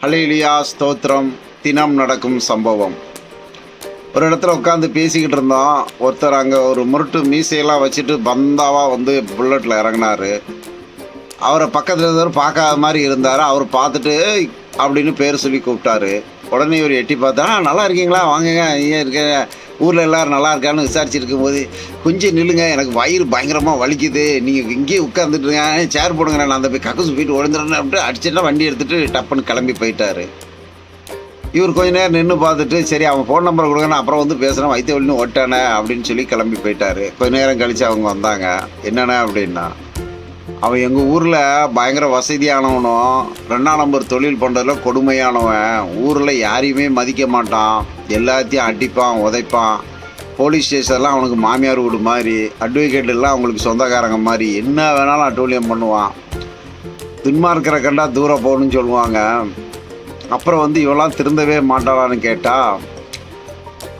ஹல்லேலூயா ஸ்தோத்திரம். தினம் நடக்கும் சம்பவம். ஒரு இடத்துல உட்காந்து பேசிக்கிட்டு இருந்தோம். ஒருத்தர் அங்கே ஒரு முருட்டு மீசையெல்லாம் வச்சுட்டு பந்தாவாக வந்து புல்லட்டில் இறங்கினார். அவரை பக்கத்தில் இருந்தவர் பார்க்காத மாதிரி இருந்தார். அவர் பார்த்துட்டு அப்படின்னு பேர் சொல்லி கூப்பிட்டாரு. உடனே இவர் எட்டி பார்த்தா, நல்லா இருக்கீங்களா, வாங்குங்க, ஏன் இருக்க, ஊரில் எல்லோரும் நல்லா இருக்கான்னு விசாரிச்சுருக்கும் போது, கொஞ்சம் நில்லுங்க, எனக்கு வயிறு பயங்கரமாக வலிக்குது, நீங்கள் இங்கேயே உட்காந்துட்டுருங்க, சேர் போடுங்க, நான் அந்த போய் கக்கூசு போயிட்டு உடந்துடுறேன் அப்படின்ட்டு அடிச்சுட்டா வண்டி எடுத்துகிட்டு டப்புன்னு கிளம்பி போயிட்டார். இவர் கொஞ்ச நேரம் நின்று பார்த்துட்டு, சரி அவன் ஃபோன் நம்பரை கொடுங்க, நான் அப்புறம் வந்து பேசுகிறேன், வைத்த வலின்னு ஓட்டானே அப்படின்னு சொல்லி கிளம்பி போயிட்டார். கொஞ்ச நேரம் கழித்து அவங்க வந்தாங்க. என்னென்ன அப்படின்னா, அவன் எங்கள் ஊரில் பயங்கர வசதியானவனும், 2ஆம் நம்பர் தொழில் பண்ணுறதுல கொடுமையானவன், ஊரில் யாரையுமே மதிக்க மாட்டான், எல்லாத்தையும் அடிப்பான், உதைப்பான், போலீஸ் ஸ்டேஷன்லாம் அவனுக்கு மாமியார் வீடு மாதிரி, அட்வொகேட்லாம் அவங்களுக்கு சொந்தக்காரங்க மாதிரி, என்ன வேணாலும் அட்டூழியம் பண்ணுவான், துன்மார்க்கிற கண்டா தூரம் போகணுன்னு சொல்லுவாங்க. அப்புறம் வந்து இவெல்லாம் திருந்தவே மாட்டாளான்னு கேட்டால்,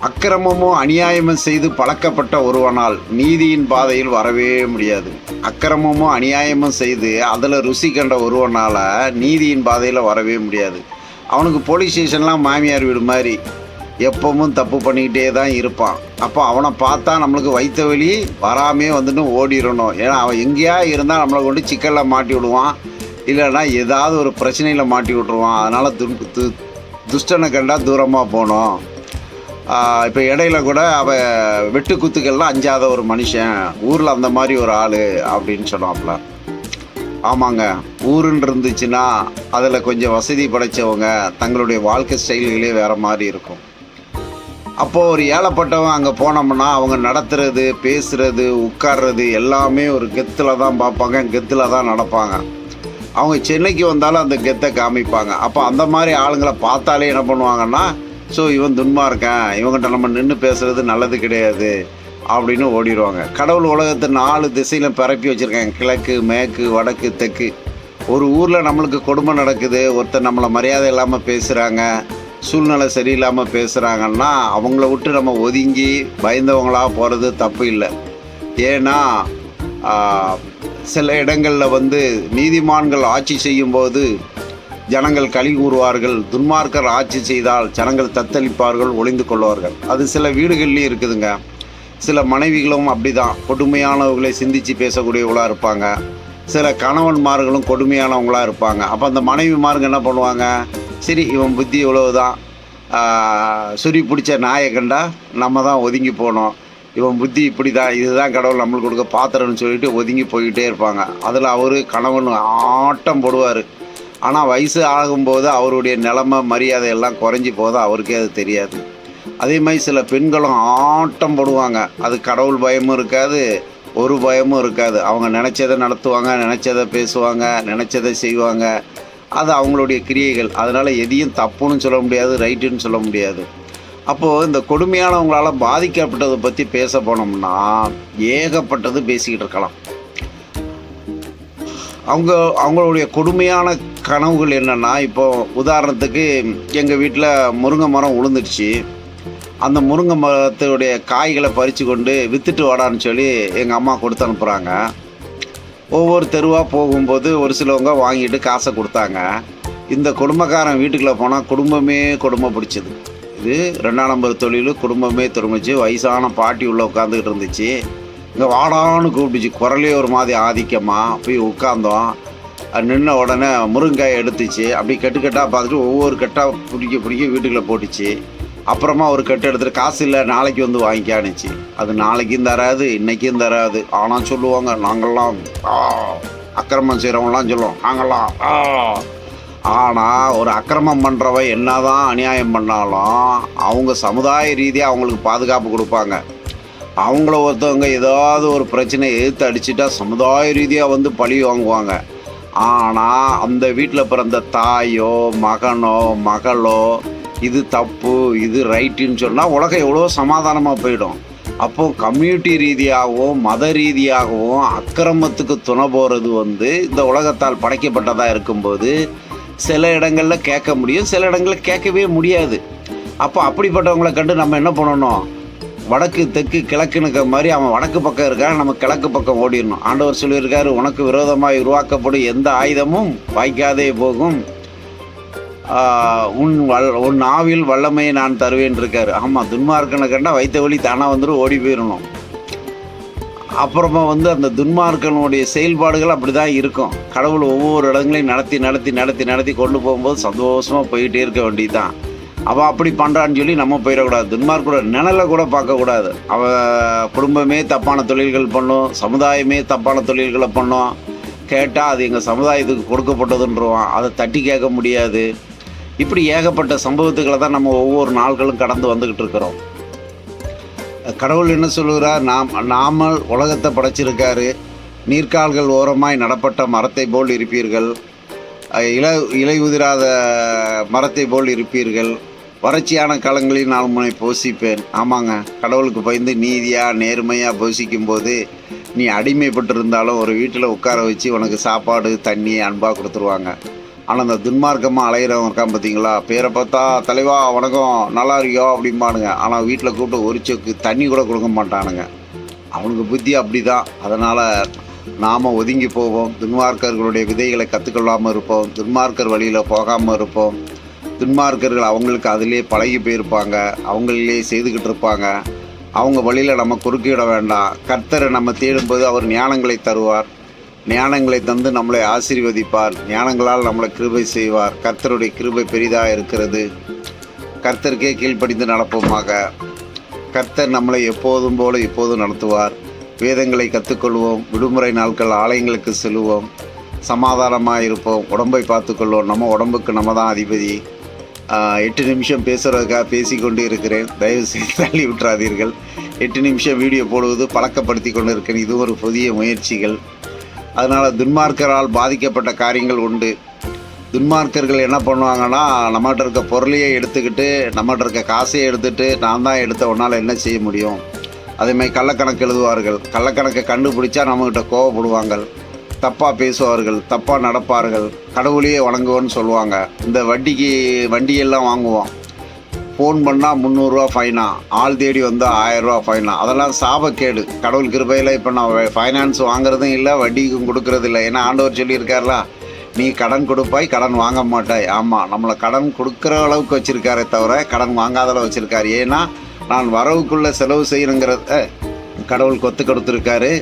அக்கிரமமும் அநியாயமும் செய்து பழக்கப்பட்ட ஒருவனால் நீதியின் பாதையில் வரவே முடியாது. அக்கிரமமும் அநியாயமும் செய்து அதில் ருசி கண்ட ஒருவனால் நீதியின் பாதையில் வரவே முடியாது. அவனுக்கு போலீஸ் ஸ்டேஷன்லாம் மாமியார் வீடு மாதிரி, எப்பவும் தப்பு பண்ணிக்கிட்டே தான் இருப்பான். அப்போ அவனை பார்த்தா நம்மளுக்கு வைத்த வலி வராமே வந்துட்டு ஓடிடணும். ஏன்னா அவன் எங்கேயா இருந்தால் நம்மளை கொண்டு சிக்கலில் மாட்டி விடுவான், இல்லைன்னா ஏதாவது ஒரு பிரச்சனையில் மாட்டி விட்ருவான். அதனால் துஷ்டனை கண்டா தூரமாக போகணும். இப்போ இடையில கூட அவள் வெட்டு குத்துக்கள்லாம் அஞ்சாத ஒரு மனுஷன், ஊரில் அந்த மாதிரி ஒரு ஆள் அப்படின்னு சொன்னாப்புல. ஆமாங்க, ஊருன்னு இருந்துச்சுன்னா அதில் கொஞ்சம் வசதி படைத்தவங்க தங்களுடைய வாழ்க்கை ஸ்டைல்களே வேறு மாதிரி இருக்கும். அப்போது ஒரு ஏழைப்பட்டவன் அங்கே போனோம்னா அவங்க நடத்துறது, பேசுகிறது, உட்கார்றது எல்லாமே ஒரு கெத்தில் தான் பார்ப்பாங்க, கெத்தில் தான் நடப்பாங்க. அவங்க சென்னைக்கு வந்தாலும் அந்த கெத்தை காமிப்பாங்க. அப்போ அந்த மாதிரி ஆளுங்களை பார்த்தாலே என்ன பண்ணுவாங்கன்னா, ஸோ இவன் துன்மார்க்கன், இவங்ககிட்ட நம்ம நின்று பேசுகிறது நல்லது கிடையாது அப்படின்னு ஓடிடுவாங்க. கடவுள் உலகத்தை 4 திசையிலும் பரப்பி வச்சுருக்காங்க, கிழக்கு, மேற்கு, வடக்கு, தெற்கு. ஒரு ஊரில் நம்மளுக்கு கொடுமை நடக்குது, ஒருத்தர் நம்மளை மரியாதை இல்லாமல் பேசுகிறாங்க, சூழ்நிலை சரியில்லாமல் பேசுகிறாங்கன்னா அவங்கள விட்டு நம்ம ஒதுங்கி பயந்தவங்களாக போகிறது தப்பு இல்லை. ஏன்னா சில இடங்களில் வந்து நீதிமான்கள் ஆட்சி செய்யும்போது ஜனங்கள் களி கூறுவார்கள், துன்மார்க்கர் ஆட்சி செய்தால் ஜனங்கள் தத்தளிப்பார்கள், ஒளிந்து கொள்வார்கள். அது சில வீடுகள்லேயும் இருக்குதுங்க. சில மனைவிகளும் அப்படி தான் கொடுமையானவர்களை சிந்தித்து பேசக்கூடியவங்களாக இருப்பாங்க. சில கணவன்மார்களும் கொடுமையானவங்களாக இருப்பாங்க. அப்போ அந்த மனைவிமாருங்க என்ன பண்ணுவாங்க, சரி இவன் புத்தி இவ்வளவு தான், சுரி பிடிச்ச நாயை கண்டா நம்ம தான் ஒதுங்கி போனோம், இவன் புத்தி இப்படி தான், இதுதான் கடவுள் நம்மளுக்கு கொடுக்க பாத்திரம்னு சொல்லிட்டு ஒதுங்கி போய்கிட்டே இருப்பாங்க. அதில் அவர் கணவன் ஆட்டம் போடுவார். ஆனால் வயசு ஆகும்போது அவருடைய நிலைமை மரியாதை எல்லாம் குறைஞ்சி போது அவருக்கே அது தெரியாது. அதே மாதிரி சில பெண்களும் ஆட்டம் போடுவாங்க. அது கடவுள் பயமும் இருக்காது, ஒரு பயமும் இருக்காது. அவங்க நினச்சதை நடத்துவாங்க, நினச்சதை பேசுவாங்க, நினச்சதை செய்வாங்க. அது அவங்களுடைய கிரியைகள். அதனால் எதையும் தப்புன்னு சொல்ல முடியாது, ரைட்டுன்னு சொல்ல முடியாது. அப்போது இந்த கொடுமையானவங்களால் பாதிக்கப்பட்டதை பற்றி பேச போனோம்னா ஏகப்பட்டது பேசிக்கிட்டு இருக்கலாம். அவங்களுடைய கொடுமையான கனவுகள் என்னென்னா, இப்போது உதாரணத்துக்கு எங்கள் வீட்டில் முருங்கை மரம் உளுந்துடுச்சு. அந்த முருங்கை மரத்துடைய காய்களை பறித்து கொண்டு விற்றுட்டு வாடான்னு சொல்லி எங்கள் அம்மா கொடுத்து அனுப்புகிறாங்க. ஒவ்வொரு தெருவாக போகும்போது ஒரு சிலவங்க வாங்கிட்டு காசை கொடுத்தாங்க. இந்த குடும்பக்காரன் வீட்டுக்குள்ளே போனால் குடும்பமே கொடுமை பிடிச்சிது. இது 2ஆம் நம்பர் தொழில், குடும்பமே திரும்பிச்சு. வயசான பாட்டி உள்ளே உட்காந்துக்கிட்டு இருந்துச்சு. இங்கே வாடான்னு கூப்பிட்டுச்சு. குரலே ஒரு மாதிரி ஆதிக்கமாக போய் உட்காந்தோம். நின்ன உடனே முருங்காயை எடுத்துச்சு. அப்படி கட்டாக பார்த்துட்டு ஒவ்வொரு கட்டாக பிடிக்க வீட்டுக்குள்ளே போட்டுச்சு. அப்புறமா ஒரு கட்டு எடுத்துகிட்டு, காசு இல்லை நாளைக்கு வந்து வாங்கிக்கானுச்சு. அது நாளைக்கும் தராது, இன்றைக்கும் தராது. ஆனால் சொல்லுவாங்க, நாங்கள்லாம் அக்கிரமம் செய்கிறவங்களாம் சொல்லுவோம், நாங்கள்லாம். ஆனால் ஒரு அக்கிரமம் பண்ணுறவன் என்ன தான் அநியாயம் பண்ணாலும் அவங்க சமுதாய ரீதியாக அவங்களுக்கு பாதுகாப்பு கொடுப்பாங்க. அவங்கள ஒருத்தவங்க ஏதாவது ஒரு பிரச்சனையை எதிர்த்து அடிச்சுட்டா சமுதாய ரீதியாக வந்து பழி வாங்குவாங்க. ஆனால் அந்த வீட்டில் பிறந்த தாயோ மகனோ மகளோ இது தப்பு, இது ரைட்டுன்னு சொன்னால் உலகம் எவ்வளோ சமாதானமாக போயிடும். அப்போது கம்யூனிட்டி ரீதியாகவும் மத ரீதியாகவும் அக்கிரமத்துக்கு துணை போகிறது வந்து இந்த உலகத்தால் படைக்கப்பட்டதாக இருக்கும்போது சில இடங்களில் கேட்க முடியும், சில இடங்களில் கேட்கவே முடியாது. அப்போ அப்படிப்பட்டவங்களை கண்டு நம்ம என்ன பண்ணணும், வடக்கு தெற்கு கிழக்குனுக்க மாதிரி அவன் வடக்கு பக்கம் இருக்கான், நம்ம கிழக்கு பக்கம் ஓடிடணும். ஆண்டவர் சொல்லியிருக்காரு, உனக்கு விரோதமாக உருவாக்கப்படும் எந்த ஆயுதமும் வாய்க்காதே போகும், உன் நாவில் வல்லமையை நான் தருவேன் இருக்காரு. ஆமாம், துன்மார்க்கனை கண்டா வைத்த வழி தானாக வந்துடும், ஓடி போயிடணும். அப்புறமா அந்த துன்மார்க்கனுடைய செயல்பாடுகள் அப்படி தான் இருக்கும். கடவுள் ஒவ்வொரு இடங்களையும் நடத்தி கொண்டு போகும்போது சந்தோஷமாக போயிட்டே இருக்க வேண்டியது தான். அவள் அப்படி பண்ணுறான்னு சொல்லி நம்ம போயிடக்கூடாது. துன்மார்க்கோட நிழலை கூட பார்க்கக்கூடாது. அவள் குடும்பமே தப்பான தொழில்கள் பண்ணும், சமுதாயமே தப்பான தொழில்களை பண்ணும். கேட்டால் அது எங்கள் சமுதாயத்துக்கு கொடுக்கப்பட்டதுன்றவான், அதை தட்டி கேட்க முடியாது. இப்படி ஏகப்பட்ட சம்பவத்துக்களை தான் நம்ம ஒவ்வொரு நாள்களும் கடந்து வந்துக்கிட்டு இருக்கிறோம். கடவுள் என்ன சொல்லுகிறார்? நாமல் உலகத்தை படைச்சிருக்காரு. நீர்க்கால்கள் ஓரமாய் நடப்பட்ட மரத்தை போல் இருப்பீர்கள், இலை உதிராத மரத்தை போல் இருப்பீர்கள், வறட்சியான காலங்களில் நான் உன்னை போஷிப்பேன். ஆமாங்க, கடவுளுக்கு பயந்து நீதியாக நேர்மையாக போஷிக்கும் போது நீ அடிமைப்பட்டிருந்தாலும் ஒரு வீட்டில் உட்கார வச்சு உனக்கு சாப்பாடு தண்ணி அன்பாக கொடுத்துருவாங்க. ஆனால் அந்த துன்மார்க்கமாக அலைகிறவங்க இருக்கான் பார்த்தீங்களா, பேரை பார்த்தா தலைவா வணக்கம் நல்லா இருக்கியோ அப்படிம்பானுங்க. ஆனால் வீட்டில் கூப்பிட்டு ஒரு சொக்கு தண்ணி கூட கொடுக்க மாட்டானுங்க. அவனுக்கு புத்தி அப்படி தான். அதனால் நாம் ஒதுங்கி போவோம், துன்மார்க்கர்களுடைய விதைகளை கற்றுக்கொள்ளாமல் இருப்போம், துன்மார்க்கர் வழியில் போகாமல் இருப்போம். துன்மார்க்கர்கள் அவங்களுக்கு அதிலே பழகி போயிருப்பாங்க, அவங்களிலே செய்துக்கிட்டு இருப்பாங்க. அவங்க வழியில் நம்ம குறுக்கிட வேண்டாம். கர்த்தரை நம்ம தேடும்போது அவர் ஞானங்களை தருவார், ஞானங்களை தந்து நம்மளை ஆசீர்வதிப்பார், ஞானங்களால் நம்மளை கிருபை செய்வார். கர்த்தருடைய கிருபை பெரிதாக இருக்கிறது. கர்த்தருக்கே கீழ்ப்படிந்து நடப்போமாக. கர்த்தர் நம்மளை எப்போதும் போல இப்போதும் நடத்துவார். வேதங்களை கற்றுக்கொள்வோம், விடுமுறை நாட்கள் ஆலயங்களுக்கு செல்வோம், சமாதானமாக இருப்போம், உடம்பை பார்த்துக்கொள்வோம். நம்ம உடம்புக்கு நம்ம தான் அதிபதி. 8 நிமிஷம் பேசுகிறதுக்காக பேசிக்கொண்டு இருக்கிறேன், தயவு செய்து தள்ளி விட்டுறாதீர்கள். 8 நிமிஷம் வீடியோ போடுவது பழக்கப்படுத்தி கொண்டு இருக்கிறேன். இது ஒரு புதிய முயற்சிகள். அதனால் துன்மார்க்கரால் பாதிக்கப்பட்ட காரியங்கள் உண்டு. துன்மார்க்கர்கள் என்ன பண்ணுவாங்கன்னா, நம்மகிட்ட இருக்க பொருளையே எடுத்துக்கிட்டு, நம்மகிட்ட இருக்க காசையே எடுத்துகிட்டு, நான் தான் எடுத்த உன்னால் என்ன செய்ய முடியும், அதேமாதிரி கள்ளக்கணக்கு எழுதுவார்கள். கள்ளக்கணக்கை கண்டுபிடிச்சா நம்மகிட்ட கோவப்படுவாங்க, தப்பாக பேசுவார்கள், தப்பாக நடப்பார்கள், கடவுளையே வணங்குவோன்னு சொல்லுவாங்க. இந்த வண்டியெல்லாம் வாங்குவோம், ஃபோன் பண்ணால் 300 ரூபா ஃபைனா, ஆள் தேடி வந்தால் 1000 ரூபா ஃபைனா. அதெல்லாம் சாபக்கேடு. கடவுள் கிருபையில் இப்போ நான் ஃபைனான்ஸ் வாங்குறதும் இல்லை, வட்டிக்கும் கொடுக்கறது இல்லை. ஏன்னா ஆண்டவர் சொல்லியிருக்காருல, நீ கடன் கொடுப்பாய், கடன் வாங்க மாட்டாய். ஆமாம், நம்மளை கடன் கொடுக்குற அளவுக்கு வச்சுருக்காரே தவிர கடன் வாங்காத அளவு வச்சுருக்காரு. ஏன்னா நான் வரவுக்குள்ளே செலவு செய்யணுங்கிறத கடவுள் கொத்து கொடுத்துருக்காரு.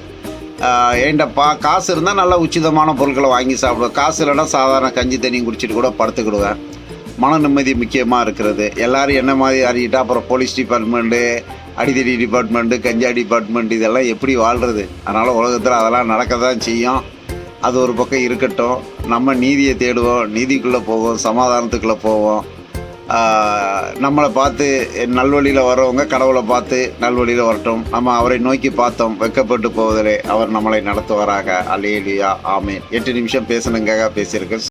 ஏண்டப்பா காசு இருந்தால் நல்லா உச்சிதமான பொருட்களை வாங்கி சாப்பிடுவேன், காசு இல்லைன்னா சாதாரண கஞ்சி தண்ணி குடிச்சிட்டு கூட படுத்துக்கிடுவேன். மன நிம்மதி முக்கியமாக இருக்கிறது. எல்லோரும் என்ன மாதிரி அறியிட்டா அப்புறம் போலீஸ் டிபார்ட்மெண்ட்டு, அடித்தடி டிபார்ட்மெண்ட்டு, கஞ்சா டிபார்ட்மெண்ட், இதெல்லாம் எப்படி வாழ்கிறது? அதனால் உலகத்தில் அதெல்லாம் நடக்க தான் செய்யும். அது ஒரு பக்கம் இருக்கட்டும். நம்ம நீதியை தேடுவோம், நீதிக்குள்ளே போவோம், சமாதானத்துக்குள்ளே போவோம். நம்மளை பார்த்து நல்வழியில் வரவங்க கடவுளை பார்த்து நல்வழியில் வரட்டும். நம்ம அவரை நோக்கி பார்த்தோம், வெட்கப்பட்டு போவதில்லை, அவர் நம்மளை நடத்துவாராக. அல்லேலூயா, ஆமென். 8 நிமிஷம் பேசணுங்க பேசியிருக்கேன்.